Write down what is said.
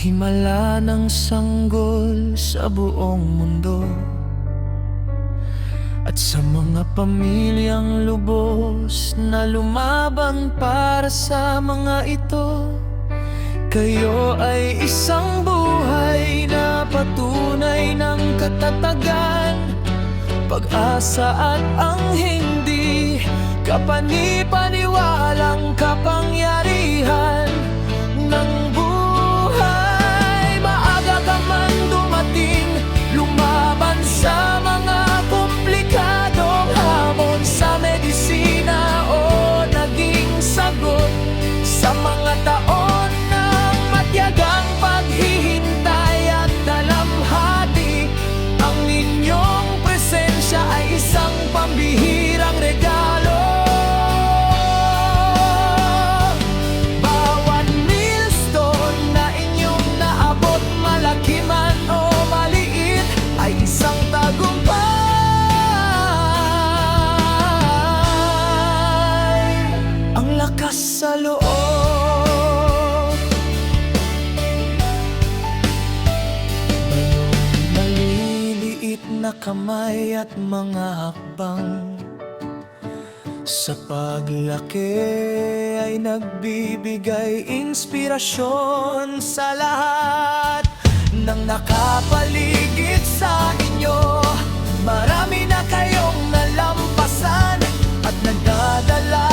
himala ng sanggol sa buong mundo, at sa mga pamilyang lubos na lumaban para sa mga ito. Kayo ay isang buhay na patunay ng katatagan, pag-asa at ang hindi kapani-paniwalang kapangyarihan ng buhay. Maaga ka man dumating, lumaban sa mga komplikadong hamon, sa medisina o naging sagot sa mga taon ng matyagang paghihintay at dalamhati. Ang inyong presensya ay isang pambihirang regalo. Bawat milestone na inyong naabot, malaki man o maliit, ay isang tagumpay. Ang lakas sa loob, na kamay at mga hakbang sa paglaki ay nagbibigay inspirasyon sa lahat ng nakapaligid sa inyo. Marami na kayong nalampasan at nagdadala